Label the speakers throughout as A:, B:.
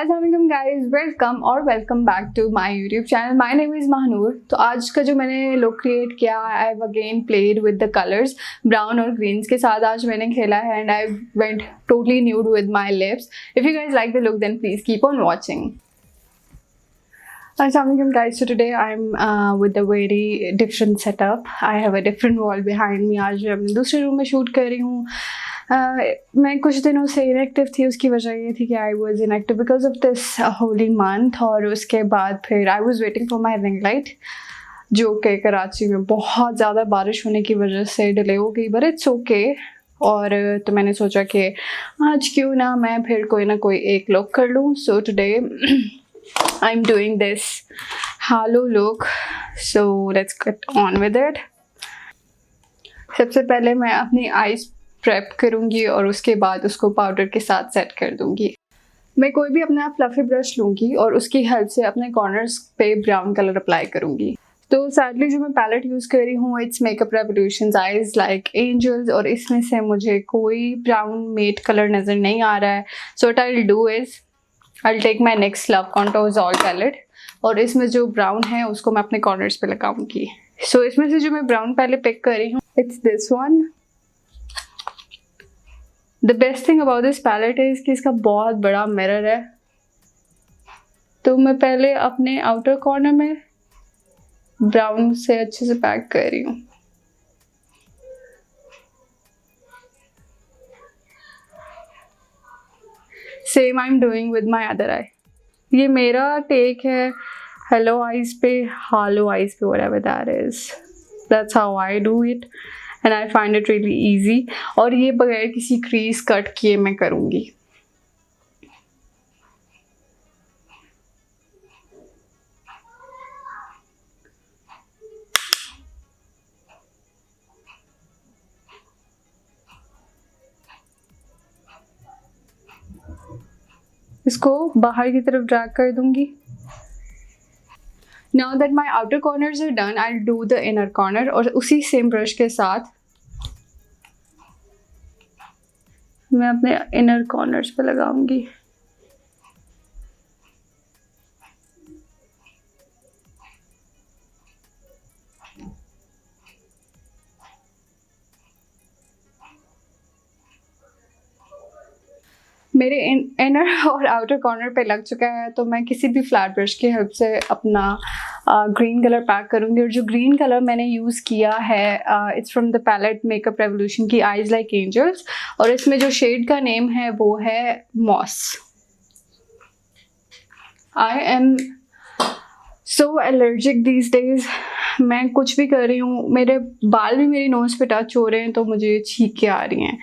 A: अस्सलाम guys, welcome back to my YouTube channel. My name is Mahnoor. तो आज का जो मैंने लुक क्रिएट किया, I have again played with the colours brown और ग्रीन्स के साथ आज मैंने खेला है and I went totally nude with my lips. If you guys like the look then please keep on watching. Assalamualaikum guys, so today I'm with a very different setup. I have a different wall behind me. आज मैं दूसरे room में shoot कर रही हूँ। मैं कुछ दिनों से इनएक्टिव थी, उसकी वजह ये थी कि I was inactive because of this Holi month, और उसके बाद फिर I was waiting for my ring light, जो कि कराची में बहुत ज़्यादा बारिश होने की वजह से डिले हो गई, बट इट्स ओके। और तो मैंने सोचा कि आज क्यों ना मैं फिर कोई ना कोई एक लुक कर लूँ। So today I'm doing this halo look, so let's get on with it. सबसे पहले मैं अपनी आईज प्रेप करूँगी और उसके बाद उसको पाउडर के साथ सेट कर दूँगी। मैं कोई भी अपना फ्लफी ब्रश लूँगी और उसकी हेल्प से अपने कॉर्नर्स पे ब्राउन कलर अप्लाई करूँगी। तो सैडली जो मैं पैलेट यूज़ कर रही हूँ, it's makeup revolutions eyes like angels, और इसमें से मुझे कोई ब्राउन मेट कलर नज़र नहीं आ रहा है। So what I will do is I'll take my NYX Love Contours All palette, और इसमें जो ब्राउन है उसको मैं अपने कॉर्नर्स पे लगाऊंगी। सो इसमें से जो मैं ब्राउन पहले पिक कर रही हूँ, it's this one. The best thing about this palette is कि इसका बहुत बड़ा मिरर है। तो मैं पहले अपने आउटर कॉर्नर में ब्राउन से अच्छे से पैक कर रही हूँ। Same I am doing with my other I. ये मेरा टेक है हेलो आइज पे, हालो आइज पे, whatever that is, that's how I do it and I find it really easy. और ये बगैर किसी क्रीज कट किए मैं करूँगी। इसको बाहर की तरफ ड्रैग कर दूंगी। Now that my outer corners are done, I'll do the inner corner, और उसी सेम ब्रश के साथ मैं अपने इनर कॉर्नर्स पे लगाऊंगी। मेरे इनर और आउटर कॉर्नर पे लग चुका है, तो मैं किसी भी फ्लैट ब्रश की हेल्प से अपना ग्रीन कलर पैक करूँगी। और जो ग्रीन कलर मैंने यूज़ किया है, it's from the palette makeup revolution की आइज लाइक एंजल्स, और इसमें जो शेड का नेम है वो है moss. I am so allergic these days. मैं कुछ भी कर रही हूँ, मेरे बाल भी मेरी नोज़ पे टच हो रहे हैं तो मुझे छींकें आ रही हैं,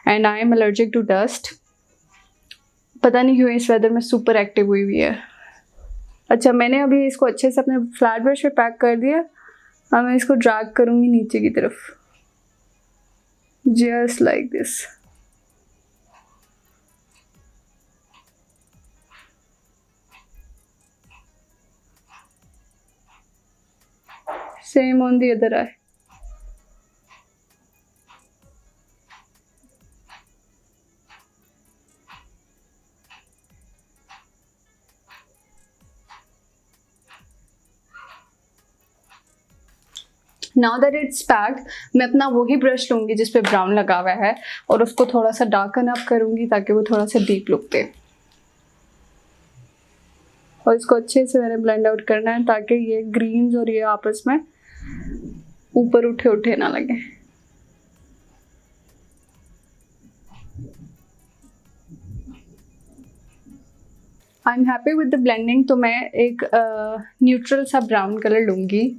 A: and I am allergic to dust. पता नहीं क्यों इस वेदर में सुपर एक्टिव हुई है। अच्छा, मैंने अभी इसको अच्छे से अपने फ्लैट ब्रश पे पैक कर दिया। अब मैं इसको ड्रैग करूँगी नीचे की तरफ, just like this. Same on the other I. Now that it's packed, मैं अपना वही ब्रश लूँगी जिस पे ब्राउन लगा हुआ है, और उसको थोड़ा सा डार्कन अप करूँगी ताकि वो थोड़ा सा डीप लुक दे। और इसको अच्छे से मैंने ब्लेंड आउट करना है ताकि ये ग्रीन्स और ये आपस में ऊपर उठे उठे ना लगे। I am happy with the blending. तो मैं एक न्यूट्रल सा ब्राउन कलर लूँगी,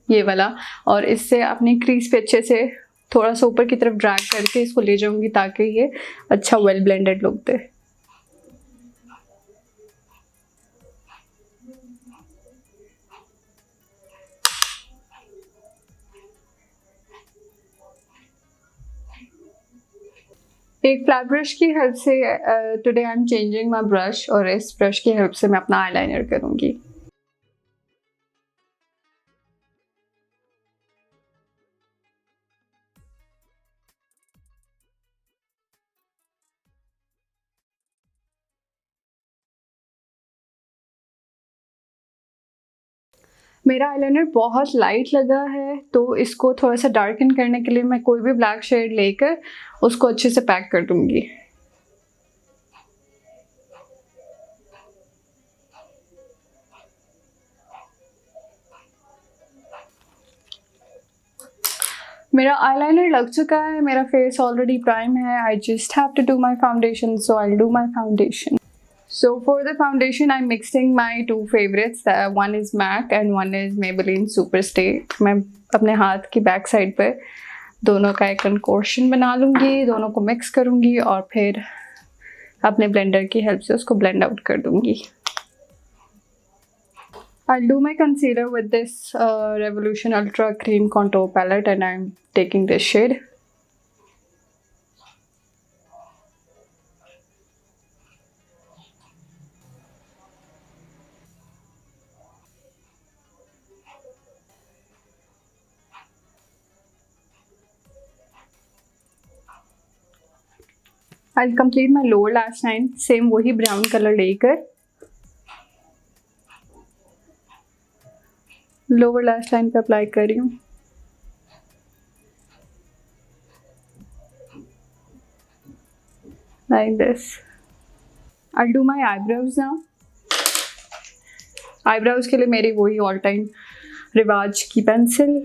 A: ये वाला, और इससे अपनी क्रीज पे अच्छे से थोड़ा सा ऊपर की तरफ ड्रैग करके इसको ले जाऊंगी ताकि ये अच्छा वेल ब्लेंडेड लुक दे। एक फ्लैट ब्रश की हेल्प से today I am changing my brush, और इस ब्रश की हेल्प से मैं अपना आईलाइनर करूँगी। मेरा आईलाइनर बहुत लाइट लगा है, तो इसको थोड़ा सा डार्कन करने के लिए मैं कोई भी ब्लैक शेड लेकर उसको अच्छे से पैक कर दूंगी। मेरा आईलाइनर लग चुका है, मेरा फेस ऑलरेडी प्राइम है। I just have to do my foundation, so I do my foundation. So for the foundation, I'm mixing my two favorites. One is MAC and one is Maybelline Superstay. मैं अपने हाथ की back side पर दोनों का एक कंकोशन बना लूँगी, दोनों को मिक्स करूँगी और फिर अपने ब्लेंडर की हेल्प से उसको ब्लेंड आउट कर दूँगी। I'll do my concealer with this Revolution Ultra Cream Contour Palette and I'm taking this shade. I'll complete my lower lash line, same वही brown color लेकर lower lash line पे apply कर रही हूँ। Like this. I'll do my eyebrows now. Eyebrows के लिए मेरी वही all time रिवाज की pencil.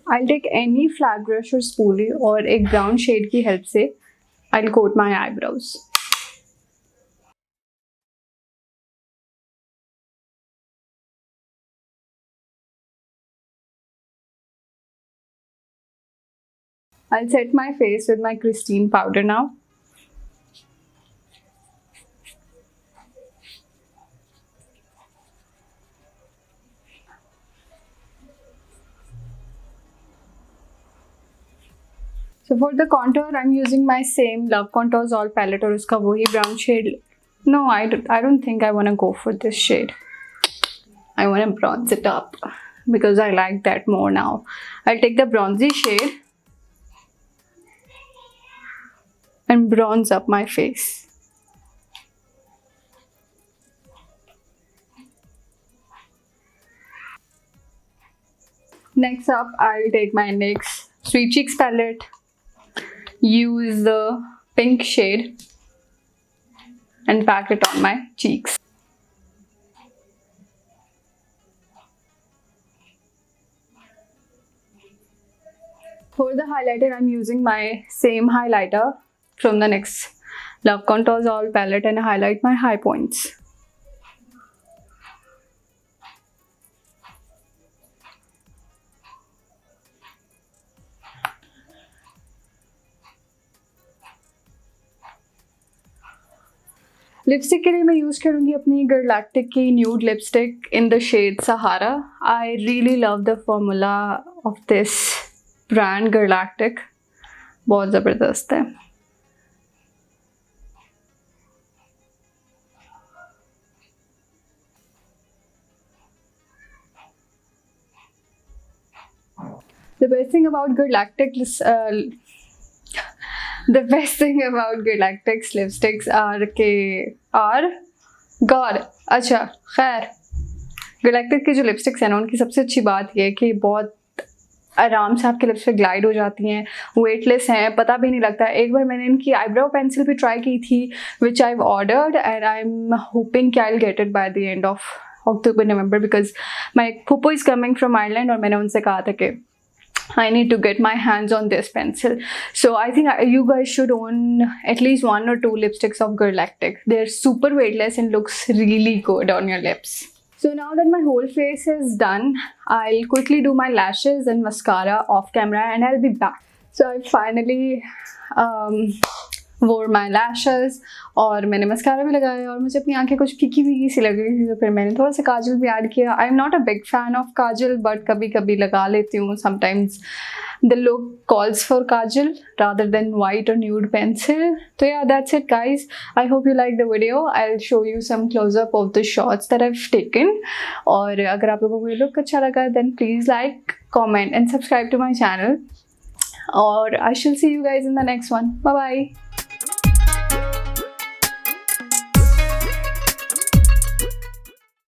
A: I'll take any flat brush or spoolie और एक brown shade की help से I'll coat my eyebrows. I'll set my face with my Christine powder now. So for the contour, I'm using my same Love Contours All palette और उसका वही brown shade. No, I don't think I want to go for this shade. I want to bronze it up because I like that more now. I'll take the bronzy shade and bronze up my face. Next up, I'll take my NYX Sweet Cheeks palette, use the pink shade and pack it on my cheeks. For the highlighter, I'm using my same highlighter from the NYX Love Contours All palette and highlight my high points. Lipstick के लिए मैं use करूँगी अपनी Galactic की nude lipstick in the shade Sahara. I really love the formula of this brand Galactic, बहुत ज़बरदस्त है। The best thing about Galactic's lipsticks अच्छा खैर, Galactic की जो लिपस्टिक्स हैं ना, उनकी सबसे अच्छी बात ये है कि बहुत आराम से आपके लिप्स पे ग्लाइड हो जाती हैं, वेटलेस हैं, पता भी नहीं लगता। एक बार मैंने इनकी आईब्रो पेंसिल भी ट्राई की थी which I ordered and I am hoping कि I will get it by the end of October November because my फूफो इज़ कमिंग फ्रॉम आयरलैंड और मैंने उनसे कहा था कि I need to get my hands on this pencil. So I think you guys should own at least 1 or 2 lipsticks of Galactic. They're super weightless and looks really good on your lips. So now that my whole face is done, I'll quickly do my lashes and mascara off camera and I'll be back. So I finally wore my lashes और मैंने mascara भी लगाया और मुझे अपनी आंखें कुछ फीकी फीकी सी लग रही थी, तो फिर मैंने थोड़ा सा काजल भी ऐड किया. I am not a big fan of Kajal, but कभी कभी लगा लेती हूँ. Sometimes the look calls for kajal rather than white or nude pencil. So yeah, that's it guys. I hope you like the video. I'll show you some close up of the shots that I've taken. और अगर आप लोगों को ये look अच्छा लगा then please like, comment and subscribe to my channel. और I shall see you guys in the next one. Bye bye.